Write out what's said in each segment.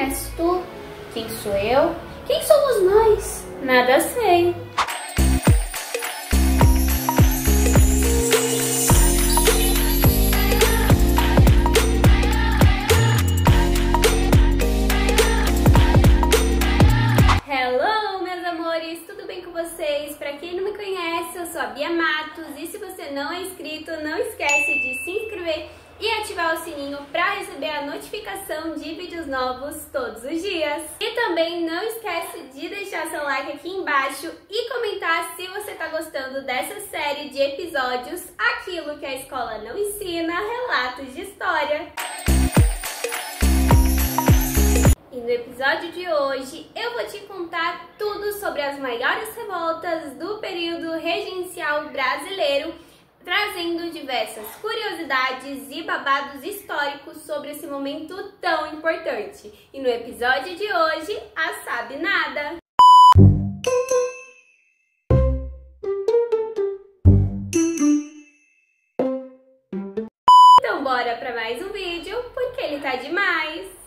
és tu? Quem sou eu? Quem somos nós? Nada sei. Para quem não me conhece, eu sou a Bia Matos e se você não é inscrito, não esquece de se inscrever e ativar o sininho para receber a notificação de vídeos novos todos os dias. E também não esquece de deixar seu like aqui embaixo e comentar se você está gostando dessa série de episódios Aquilo que a Escola Não Ensina, Relatos de História. E no episódio de hoje eu vou te contar tudo sobre as maiores revoltas do período regencial brasileiro, trazendo diversas curiosidades e babados históricos sobre esse momento tão importante. E no episódio de hoje, a Sabe Nada! Então bora para mais um vídeo, porque ele tá demais!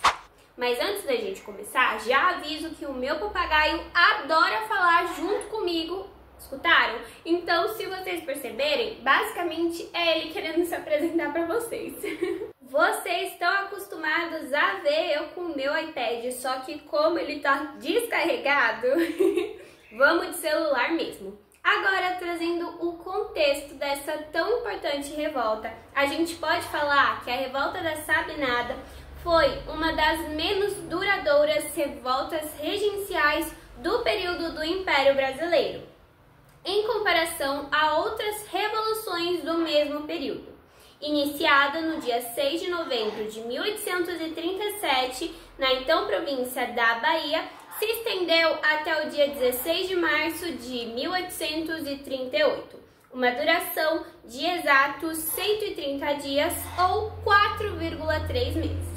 Mas antes da gente começar, já aviso que o meu papagaio adora falar junto comigo, escutaram? Então, se vocês perceberem, basicamente é ele querendo se apresentar para vocês. Vocês estão acostumados a ver eu com o meu iPad, só que como ele tá descarregado, vamos de celular mesmo. Agora, trazendo o contexto dessa tão importante revolta, a gente pode falar que a revolta da Sabe Nada foi uma das menos duradouras revoltas regenciais do período do Império Brasileiro, em comparação a outras revoluções do mesmo período. Iniciada no dia 6 de novembro de 1837, na então província da Bahia, se estendeu até o dia 16 de março de 1838, uma duração de exatos 130 dias ou 4,3 meses.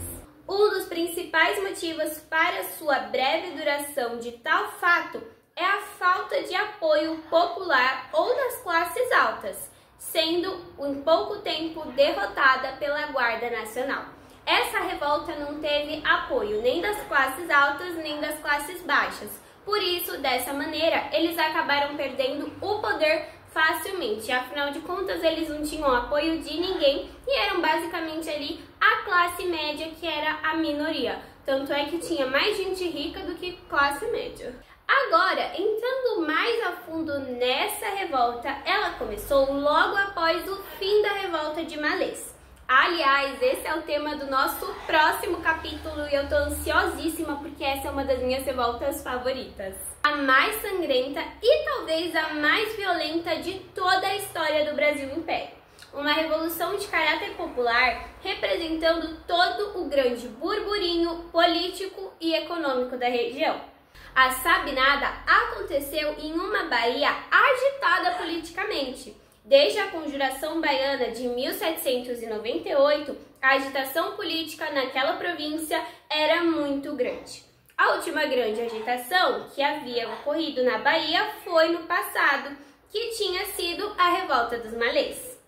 Um dos principais motivos para sua breve duração de tal fato é a falta de apoio popular ou das classes altas, sendo em pouco tempo derrotada pela Guarda Nacional. Essa revolta não teve apoio nem das classes altas nem das classes baixas. Por isso, dessa maneira, eles acabaram perdendo o poder facilmente. Afinal de contas, eles não tinham apoio de ninguém e eram basicamente ali a classe média, que era a minoria. Tanto é que tinha mais gente rica do que classe média. Agora, entrando mais a fundo nessa revolta, ela começou logo após o fim da revolta de Malês. Aliás, esse é o tema do nosso próximo capítulo e eu tô ansiosíssima porque essa é uma das minhas revoltas favoritas. A mais sangrenta e talvez a mais violenta de toda a história do Brasil Império. Uma revolução de caráter popular representando todo o grande burburinho político e econômico da região. A Sabe Nada aconteceu em uma Bahia agitada politicamente. Desde a Conjuração Baiana de 1798, a agitação política naquela província era muito grande. A última grande agitação que havia ocorrido na Bahia foi no passado, que tinha sido a Revolta dos Malês.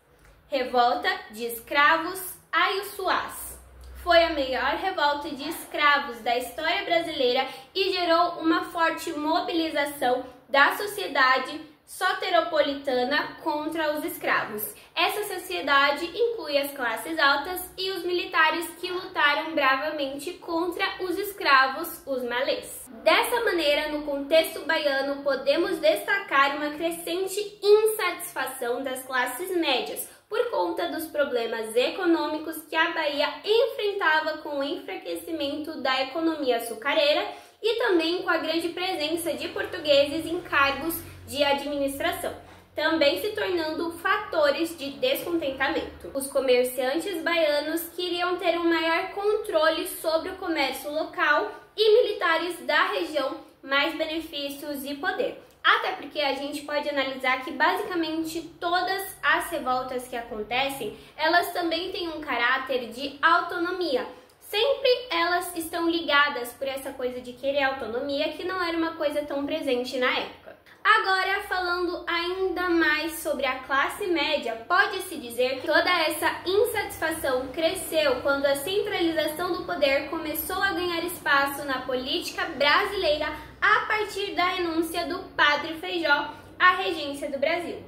Revolta de escravos aiuçuás. Foi a maior revolta de escravos da história brasileira e gerou uma forte mobilização da sociedade soteropolitana contra os escravos. Essa sociedade inclui as classes altas e os militares que lutaram bravamente contra os escravos, os malês. Dessa maneira, no contexto baiano, podemos destacar uma crescente insatisfação das classes médias por conta dos problemas econômicos que a Bahia enfrentava com o enfraquecimento da economia açucareira e também com a grande presença de portugueses em cargos de administração, também se tornando fatores de descontentamento. Os comerciantes baianos queriam ter um maior controle sobre o comércio local e militares da região mais benefícios e poder. Até porque a gente pode analisar que basicamente todas as revoltas que acontecem, elas também têm um caráter de autonomia. Sempre elas estão ligadas por essa coisa de querer autonomia, que não era uma coisa tão presente na época. Agora, falando ainda mais sobre a classe média, pode-se dizer que toda essa insatisfação cresceu quando a centralização do poder começou a ganhar espaço imposto na política brasileira a partir da renúncia do Padre Feijó à regência do Brasil.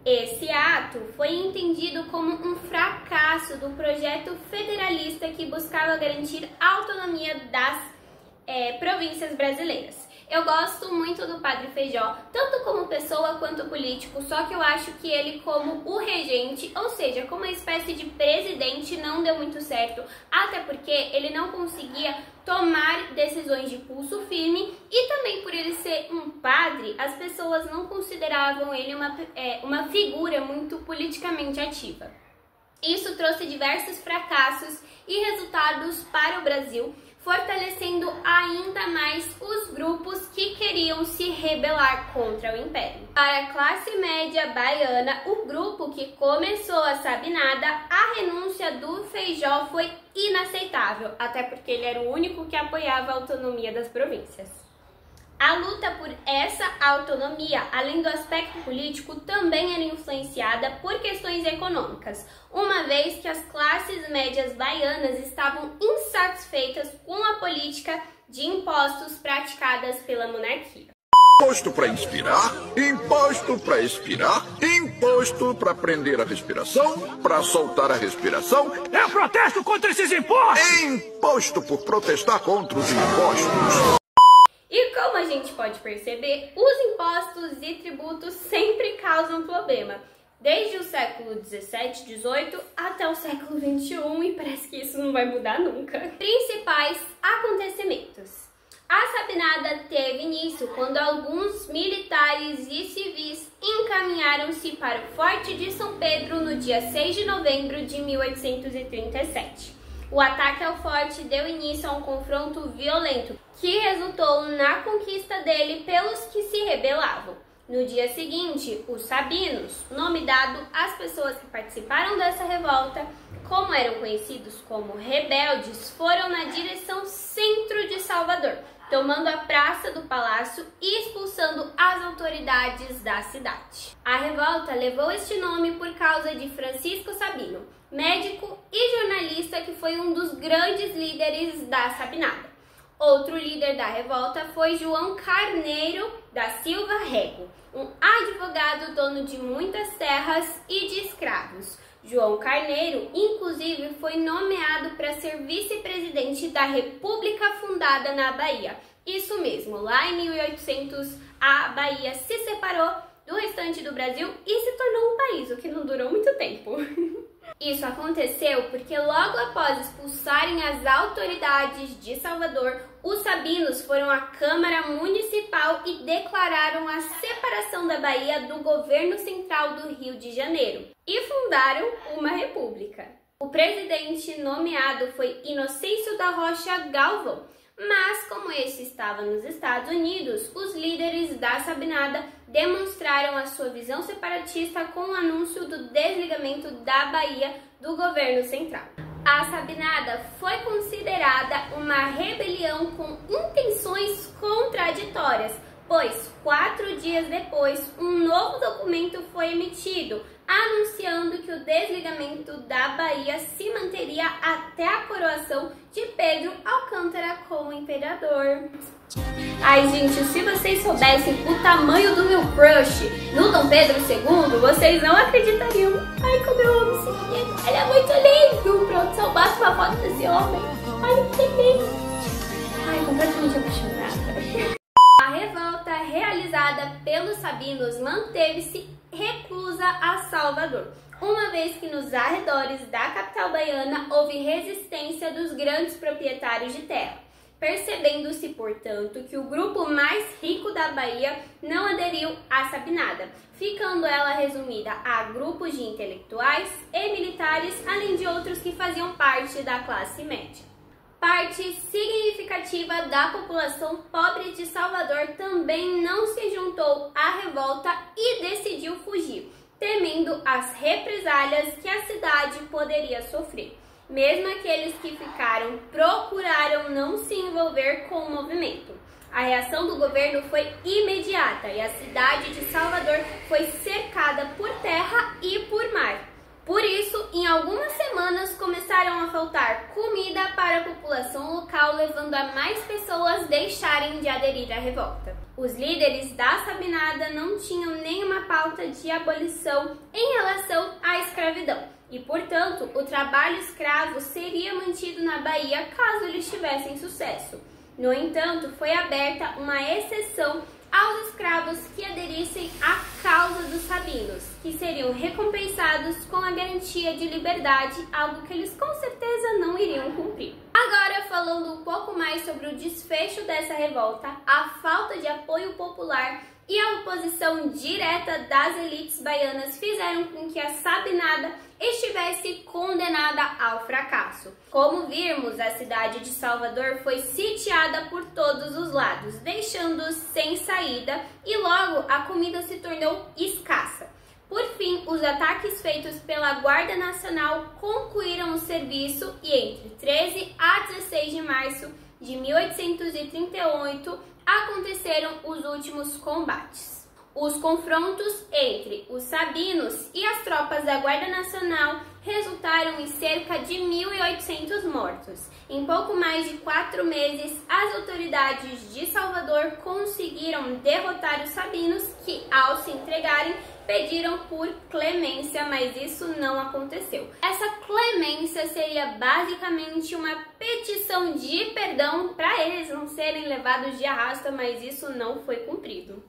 Esse ato foi entendido como um fracasso do projeto federalista que buscava garantir a autonomia das províncias brasileiras. Eu gosto muito do Padre Feijó, tanto como pessoa quanto político, só que eu acho que ele como o regente, ou seja, como uma espécie de presidente, não deu muito certo, até porque ele não conseguia tomar decisões de pulso firme e também por ele ser um padre, as pessoas não consideravam ele uma figura muito politicamente ativa. Isso trouxe diversos fracassos e resultados para o Brasil, fortalecendo ainda mais os grupos que queriam se rebelar contra o Império. Para a classe média baiana, o grupo que começou a sabinada, a renúncia do Feijó foi inaceitável, até porque ele era o único que apoiava a autonomia das províncias. A luta por essa autonomia, além do aspecto político, também era influenciada por questões econômicas, uma vez que as classes médias baianas estavam insatisfeitas com a política de impostos praticadas pela monarquia. Imposto para inspirar, imposto para expirar, imposto para prender a respiração, para soltar a respiração. Eu protesto contra esses impostos! Imposto por protestar contra os impostos. E como a gente pode perceber, os impostos e tributos sempre causam problema, desde o século 17, 18 até o século 21, e parece que isso não vai mudar nunca. Principais acontecimentos. A sabinada teve início quando alguns militares e civis encaminharam-se para o Forte de São Pedro no dia 6 de novembro de 1837. O ataque ao forte deu início a um confronto violento, que resultou na conquista dele pelos que se rebelavam. No dia seguinte, os sabinos, nome dado às pessoas que participaram dessa revolta, como eram conhecidos como rebeldes, foram na direção centro de Salvador, tomando a praça do palácio e expulsando as autoridades da cidade. A revolta levou este nome por causa de Francisco Sabino, médico e jornalista que foi um dos grandes líderes da sabinada. Outro líder da revolta foi João Carneiro da Silva Rego, um advogado dono de muitas terras e de escravos. João Carneiro, inclusive, foi nomeado para ser vice-presidente da República fundada na Bahia. Isso mesmo, lá em 1800 a Bahia se separou do restante do Brasil e se tornou um país, o que não durou muito tempo. Isso aconteceu porque logo após expulsarem as autoridades de Salvador, os sabinos foram à Câmara Municipal e declararam a separação da Bahia do governo central do Rio de Janeiro e fundaram uma república. O presidente nomeado foi Inocêncio da Rocha Galvão, mas como esse estava nos Estados Unidos, os líderes da sabinada demonstraram a sua visão separatista com o anúncio do desligamento da Bahia do governo central. A sabinada foi considerada uma rebelião com intenções contraditórias, pois 4 dias depois um novo documento foi emitido, anunciando que o desligamento da Bahia se manteria até a coroação de Pedro Alcântara como imperador. Ai, gente, se vocês soubessem o tamanho do meu crush no Dom Pedro II, vocês não acreditariam. Ai, como eu amo esse menino. Ele é muito lindo. Pronto, só basta uma foto desse homem. Ai, que lindo. Ai, completamente apaixonada. A revolta realizada pelos sabinos manteve-se reclusa a Salvador, uma vez que nos arredores da capital baiana houve resistência dos grandes proprietários de terra, percebendo-se, portanto, que o grupo mais rico da Bahia não aderiu à sabinada, ficando ela resumida a grupos de intelectuais e militares, além de outros que faziam parte da classe média. Parte significativa da população pobre de Salvador também não se juntou à revolta e decidiu fugir, temendo as represálias que a cidade poderia sofrer. Mesmo aqueles que ficaram procuraram não se envolver com o movimento. A reação do governo foi imediata e a cidade de Salvador foi cercada por terra e por mar. Por isso, em algumas semanas começaram a faltar comida para a população local, levando a mais pessoas pessoas deixarem de aderir à revolta. Os líderes da Sabinada não tinham nenhuma pauta de abolição em relação à escravidão e, portanto, o trabalho escravo seria mantido na Bahia caso eles tivessem sucesso. No entanto, foi aberta uma exceção aos escravos que aderissem à causa dos sabinos, que seriam recompensados com a garantia de liberdade, algo que eles com certeza não iriam cumprir. Agora, falando um pouco mais sobre o desfecho dessa revolta, a falta de apoio popular e a oposição direta das elites baianas fizeram com que a Sabinada estivesse condenada ao fracasso. Como vimos, a cidade de Salvador foi sitiada por todos os lados, deixando-os sem saída e logo a comida se tornou escassa. Por fim, os ataques feitos pela Guarda Nacional concluíram o serviço e entre 13 a 16 de março de 1838 aconteceram os últimos combates. Os confrontos entre os sabinos e as tropas da Guarda Nacional resultaram em cerca de 1.800 mortos. Em pouco mais de 4 meses, as autoridades de Salvador conseguiram derrotar os sabinos que, ao se entregarem, pediram por clemência, mas isso não aconteceu. Essa clemência seria basicamente uma petição de perdão para eles não serem levados de arrasta, mas isso não foi cumprido.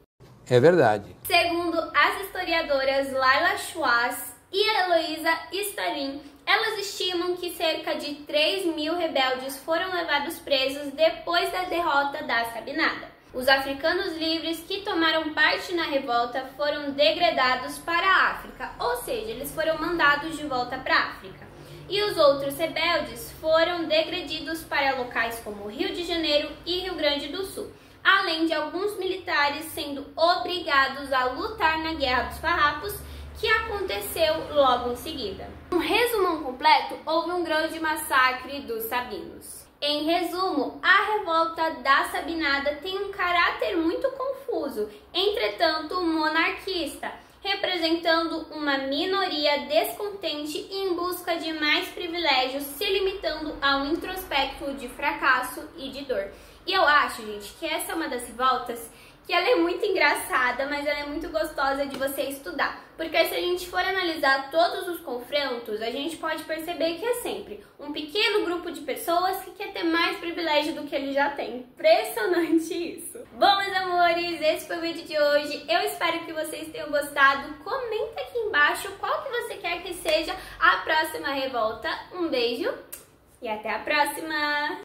É verdade. Segundo as historiadoras Laila Schwartz e Heloísa Starin, elas estimam que cerca de 3.000 rebeldes foram levados presos depois da derrota da Sabinada. Os africanos livres que tomaram parte na revolta foram degradados para a África, ou seja, eles foram mandados de volta para a África. E os outros rebeldes foram degredidos para locais como Rio de Janeiro e Rio Grande do Sul, além de alguns militares sendo obrigados a lutar na Guerra dos Farrapos, que aconteceu logo em seguida. Um resumão completo, houve um grande massacre dos sabinos. Em resumo, a revolta da Sabinada tem um caráter muito confuso, entretanto monarquista, representando uma minoria descontente e em busca de mais privilégios, se limitando a um introspecto de fracasso e de dor. E eu acho, gente, que essa é uma das revoltas que ela é muito engraçada, mas ela é muito gostosa de você estudar. Porque se a gente for analisar todos os confrontos, a gente pode perceber que é sempre um pequeno grupo de pessoas que quer ter mais privilégio do que ele já tem. Impressionante isso. Bom, meus amores, esse foi o vídeo de hoje. Eu espero que vocês tenham gostado. Comenta aqui embaixo qual que você quer que seja a próxima revolta. Um beijo e até a próxima!